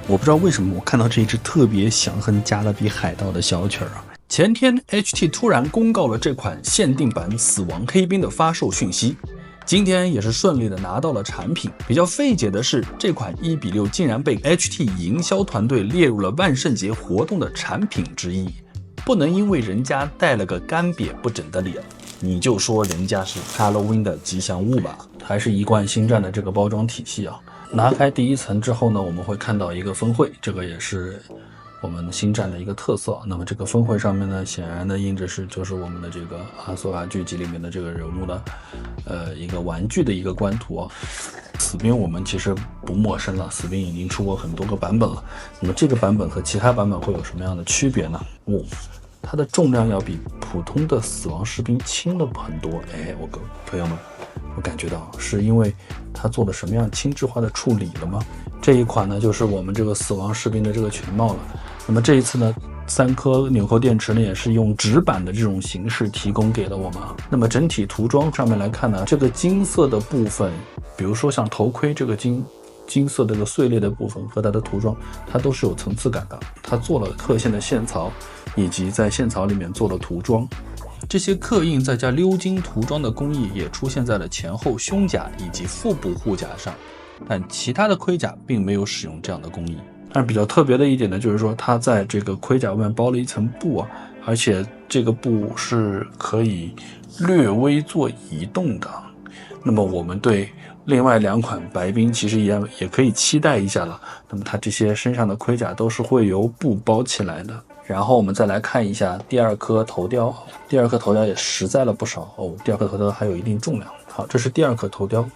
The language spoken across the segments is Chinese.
我不知道为什么我看到这一只特别想恨加勒比海盗的小曲儿啊。前天 HT 突然公告了这款限定版死亡黑兵的发售讯息，今天也是顺利的拿到了产品。比较费解的是，这款1:6竟然被 HT 营销团队列入了万圣节活动的产品之一。不能因为人家带了个干瘪不整的脸，你就说人家是 Halloween 的吉祥物吧。还是一贯星战的这个包装体系啊。拿开第一层之后呢，我们会看到一个分会，这个也是我们星战的一个特色。那么这个分会上面呢，显然的印着就是我们的这个阿索卡剧集里面的这个人物的一个玩具的一个官图啊。死兵我们其实不陌生了，死兵已经出过很多个版本了。那么这个版本和其他版本会有什么样的区别呢？它的重量要比普通的死亡士兵轻了很多。我各位朋友们，我感觉到是因为它做了什么样轻质化的处理了吗？这一款呢，就是我们这个死亡士兵的这个全貌了。那么这一次呢，3颗纽扣电池呢，也是用纸板的这种形式提供给了我们。那么整体涂装上面来看呢，这个金色的部分，比如说像头盔这个金色的这个碎裂的部分和它的涂装，它都是有层次感的。它做了刻线的线槽，以及在线槽里面做了涂装。这些刻印再加鎏金涂装的工艺也出现在了前后胸甲以及腹部护甲上，但其他的盔甲并没有使用这样的工艺。但比较特别的一点呢，就是说它在这个盔甲外面包了一层布啊，而且这个布是可以略微做移动的。那么我们对另外2款白兵其实也可以期待一下了。那么它这些身上的盔甲都是会由布包起来的。然后我们再来看一下第2颗头雕，第2颗头雕也实在了不少第2颗头雕还有一定重量。好，这是第2颗头雕。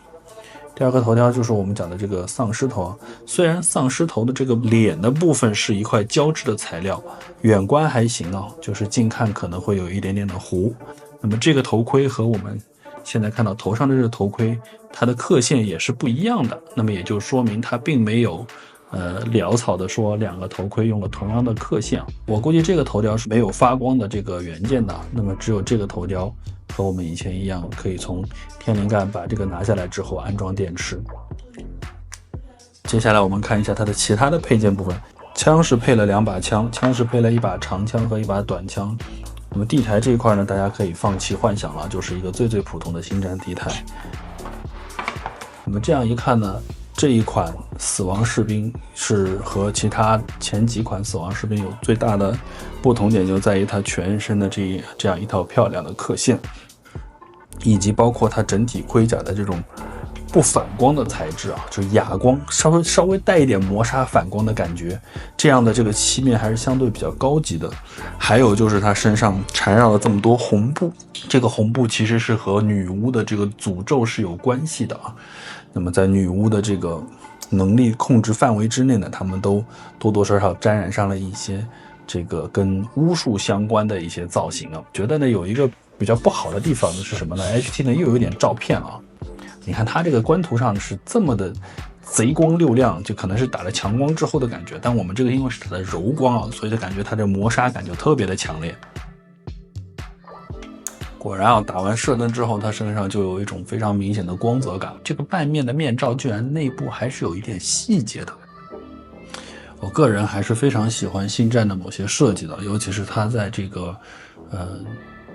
第2颗头雕就是我们讲的这个丧尸头。虽然丧尸头的这个脸的部分是一块胶质的材料，远观还行就是近看可能会有一点点的糊。那么这个头盔和我们现在看到头上的这个头盔，它的刻线也是不一样的。那么也就说明它并没有潦草的说2个头盔用了同样的刻线。我估计这个头雕是没有发光的这个元件的。那么只有这个头雕和我们以前一样，可以从天灵盖把这个拿下来之后安装电池。接下来我们看一下它的其他的配件部分。枪是配了2把枪，枪是配了一把长枪和一把短枪。那么地台这一块呢，大家可以放弃幻想了，就是一个最普通的星战地台。那么这样一看呢，这一款死亡士兵是和其他前几款死亡士兵有最大的不同点，就在于它全身的这样一套漂亮的刻线，以及包括它整体盔甲的这种不反光的材质啊，就是哑光，稍微带一点磨砂反光的感觉。这样的这个漆面还是相对比较高级的。还有就是它身上缠绕了这么多红布，这个红布其实是和女巫的这个诅咒是有关系的啊。那么在女巫的这个能力控制范围之内呢，他们都多多少少沾染上了一些这个跟巫术相关的一些造型啊。觉得呢有一个比较不好的地方是什么呢？ HT 呢又有一点照骗啊。你看它这个官图上是这么的贼光溜亮，就可能是打了强光之后的感觉，但我们这个因为是打的柔光啊，所以就感觉它的磨砂感就特别的强烈。果然啊，打完射灯之后，它身上就有一种非常明显的光泽感。这个半面的面罩居然内部还是有一点细节的。我个人还是非常喜欢星战的某些设计的，尤其是它在这个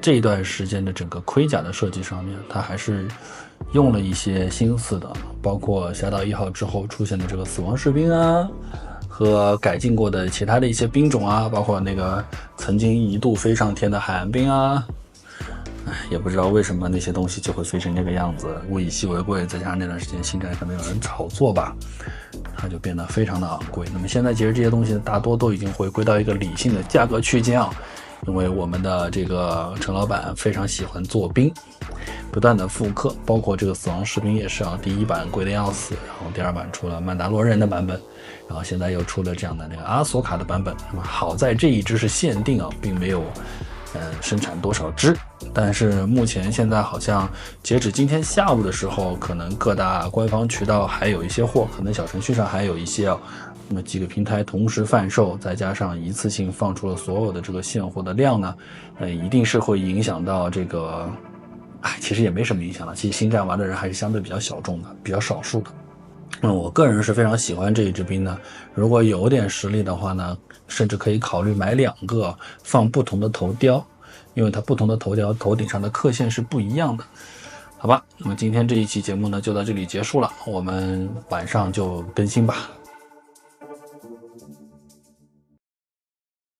这一段时间的整个盔甲的设计上面，它还是用了一些心思的，包括侠盗1号之后出现的这个死亡士兵啊，和改进过的其他的一些兵种啊，包括那个曾经一度飞上天的海岸兵啊。也不知道为什么那些东西就会飞成这个样子，物以稀为贵，再加上那段时间星战可能有人炒作吧，它就变得非常的昂贵。那么现在其实这些东西大多都已经回归到一个理性的价格区间啊，因为我们的这个陈老板非常喜欢做兵，不断的复刻，包括这个死亡士兵也是啊，第1版贵的要死，然后第2版出了曼达洛人的版本，然后现在又出了这样的那个阿索卡的版本。那么好在这一支是限定啊，并没有生产多少支，但是目前现在好像截止今天下午的时候，可能各大官方渠道还有一些货，可能小程序上还有一些那么几个平台同时贩售，再加上一次性放出了所有的这个现货的量呢，一定是会影响到这个，其实也没什么影响了。其实星战玩的人还是相对比较小众的，比较少数的。我个人是非常喜欢这一支兵的，如果有点实力的话呢，甚至可以考虑买2个放不同的头雕，因为它不同的头雕头顶上的刻线是不一样的。好吧，那么今天这一期节目呢就到这里结束了，我们晚上就更新吧。